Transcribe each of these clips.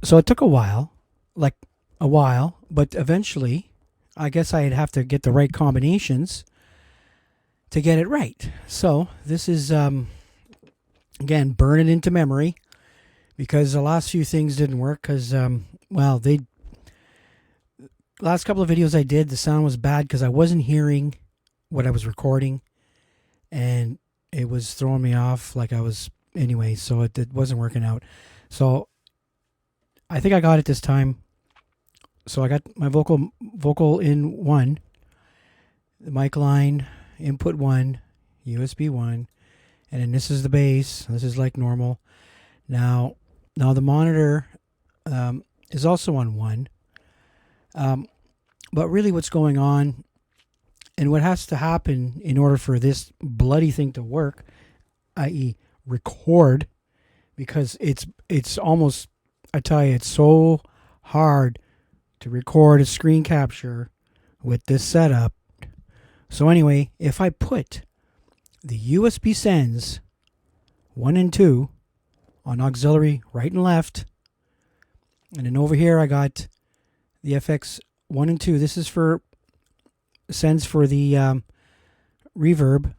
So it took a while, like a while, but eventually, I guess I'd have to get the right combinations to get it right. So this is again burn it into memory because the last few things didn't work because well they last couple of videos I did the sound was bad because I wasn't hearing what I was recording and it was throwing me off like I was anyway, so it wasn't working out. So I think I got it this time. So I got my vocal in one, the mic line input one, USB one, and then this is the bass. This is like normal. Now the monitor is also on one, but really what's going on and what has to happen in order for this bloody thing to work, i.e., record, because it's almost, I tell you, it's so hard to record a screen capture with this setup. So anyway, if I put the USB sends 1 and 2 on auxiliary right and left, and then over here I got the FX 1 and 2. This is for sends for the reverb.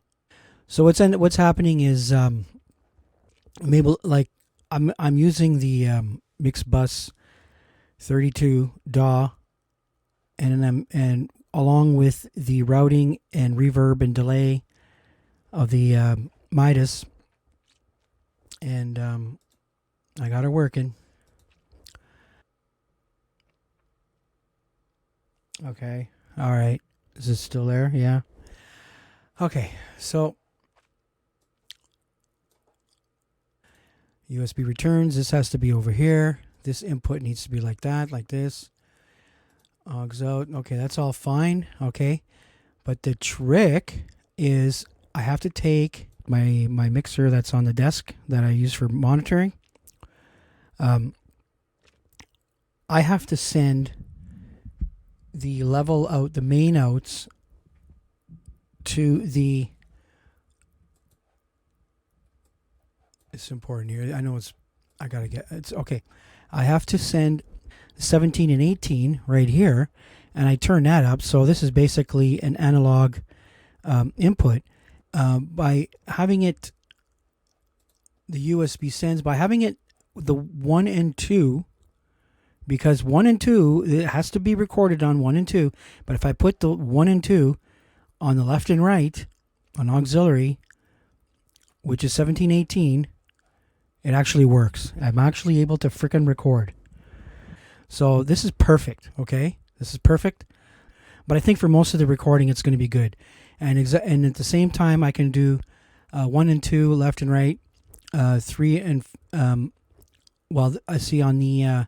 So what's happening is maybe like I'm using the mix bus 32 DAW, and along with the routing and reverb and delay of the Midas, and I got it working. Okay, all right. Is it still there? Yeah. Okay, so USB returns. This has to be over here. This input needs to be like that, like this. Aux out. Okay, that's all fine. Okay, but the trick is I have to take my mixer that's on the desk that I use for monitoring. I have to send the level out, the main outs, to the. It's important here. I know I gotta get. It's okay. I have to send 17 and 18 right here, and I turn that up. So this is basically an analog input. By having it, the USB sends, by having it the 1 and 2, because 1 and 2, it has to be recorded on 1 and 2, but if I put the 1 and 2 on the left and right on auxiliary, which is 17, 18, it actually works. I'm actually able to frickin' record. So this is perfect, okay? This is perfect. But I think for most of the recording, it's going to be good. And at the same time, I can do 1 and 2, left and right, 3 and... well, I see on the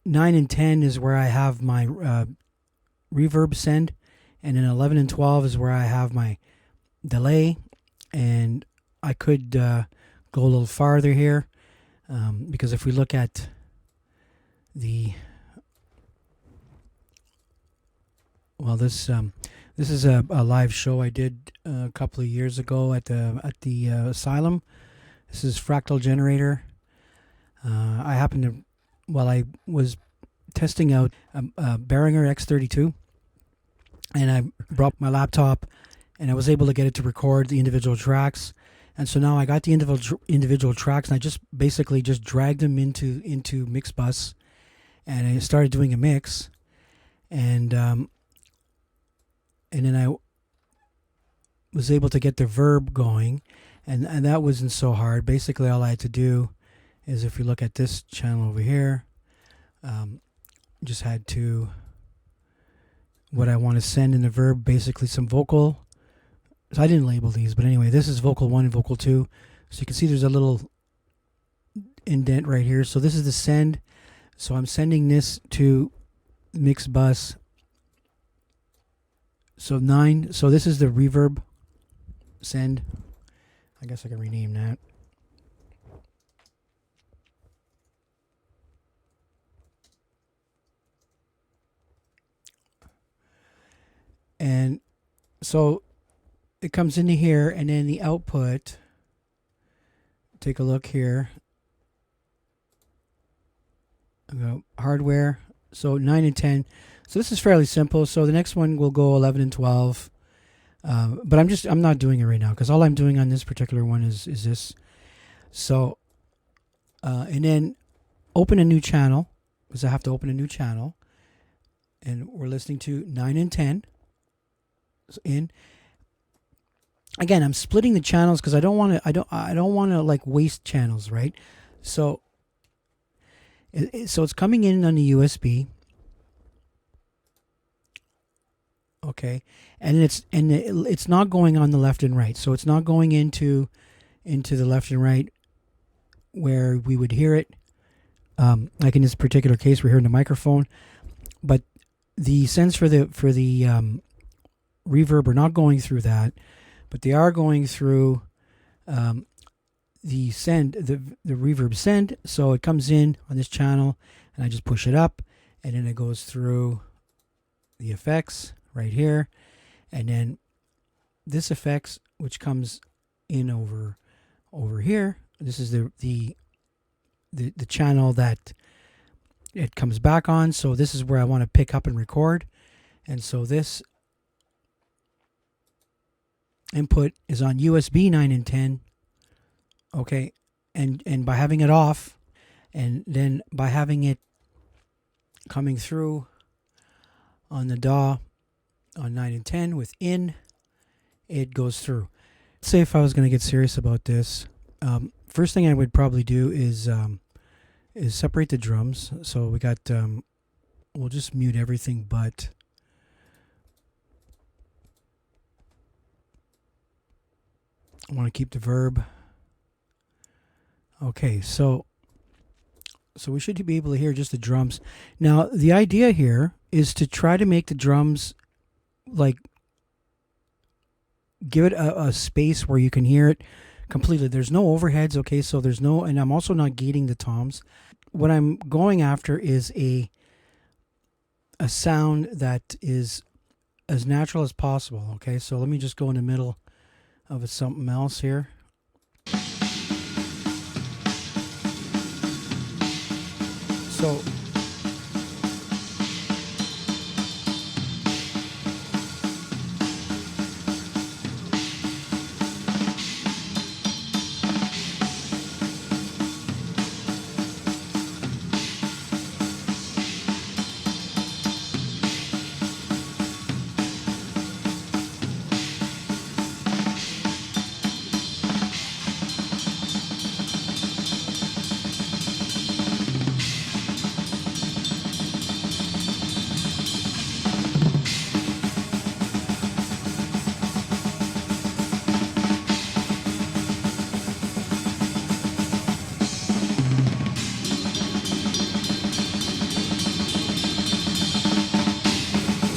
9 and 10 is where I have my reverb send. And then 11 and 12 is where I have my delay. And I could go a little farther here. Because if we look at the... Well, this is a live show I did a couple of years ago at the Asylum. This is Fractal Generator. I happened to, while I was testing out a Behringer X32, and I brought my laptop, and I was able to get it to record the individual tracks. And so now I got the individual tracks, and I just basically just dragged them into Mixbus, and I started doing a mix, and then I was able to get the verb going, and that wasn't so hard. Basically, all I had to do is, if you look at this channel over here, just had to, what I want to send in the verb, basically some vocal. So I didn't label these, but anyway, this is vocal 1 and vocal 2. So you can see there's a little indent right here. So this is the send. So I'm sending this to mix bus. So 9. So this is the reverb send. I guess I can rename that. And so it comes into here, and then the output, take a look here. hardware. So 9 and 10. So this is fairly simple. So the next one will go 11 and 12. But I'm not doing it right now because all I'm doing on this particular one is this. So, and then open a new channel because I have to open a new channel. And we're listening to 9 and 10. In. Again, I'm splitting the channels because I don't want to like waste channels, right? So it's coming in on the USB. Okay, and it's not going on the left and right. So it's not going into the left and right where we would hear it. Like in this particular case, we're hearing the microphone, but the sends for the reverb are not going through that, but they are going through the reverb send. So it comes in on this channel, and I just push it up, and then it goes through the effects right here, and then this effects, which comes in over here. This is the channel that it comes back on. So this is where I want to pick up and record, and so this input is on USB 9 and 10. Okay, and by having it off, and then by having it coming through on the DAW on 9 and 10 within, it goes through. Let's say if I was going to get serious about this, first thing I would probably do is separate the drums. So we got, we'll just mute everything but I want to keep the verb. Okay, so we should be able to hear just the drums. Now, the idea here is to try to make the drums, like, give it a space where you can hear it completely. There's no overheads, okay, so there's no, and I'm also not gating the toms. What I'm going after is a sound that is as natural as possible, okay? So let me just go in the middle of something else here. So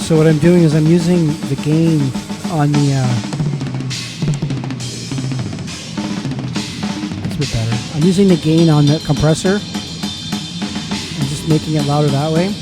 So what I'm doing is I'm using the gain on the, that's a bit better. I'm using the gain on the compressor and just making it louder that way.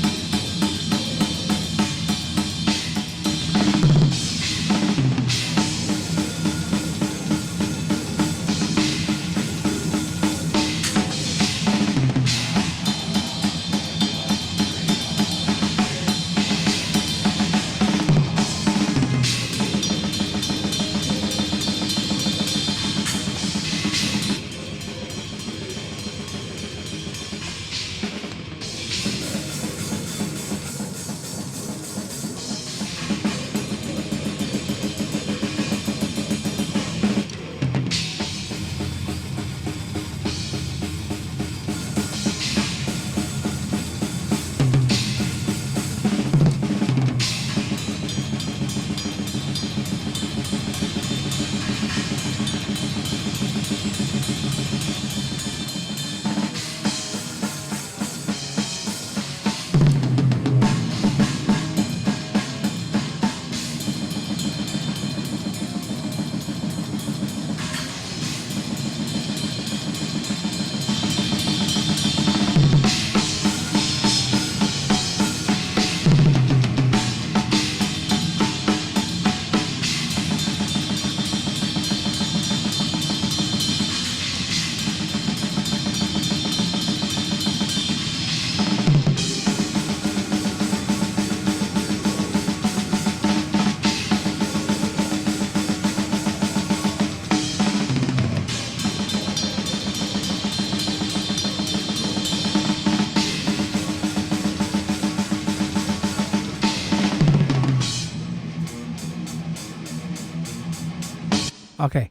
Okay,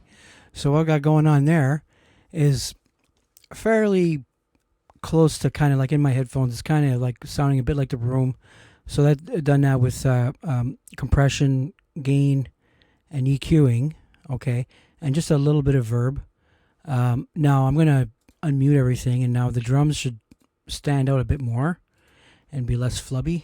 so what I got going on there is fairly close to kind of like in my headphones. It's kind of like sounding a bit like the room. So that done that with compression, gain, and EQing. Okay, and just a little bit of verb. Now I'm gonna unmute everything, and now the drums should stand out a bit more and be less flubby.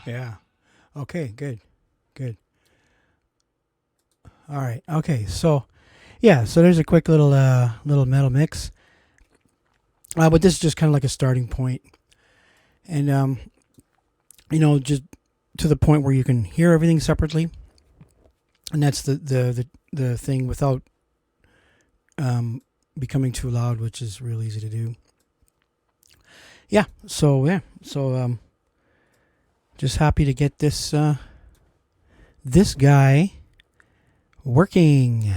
Yeah. Okay. Good. Good. All right. Okay. So yeah. So there's a quick little metal mix. But this is just kind of like a starting point, and just to the point where you can hear everything separately, and that's the thing without becoming too loud, which is real easy to do. Yeah. So just happy to get this guy working.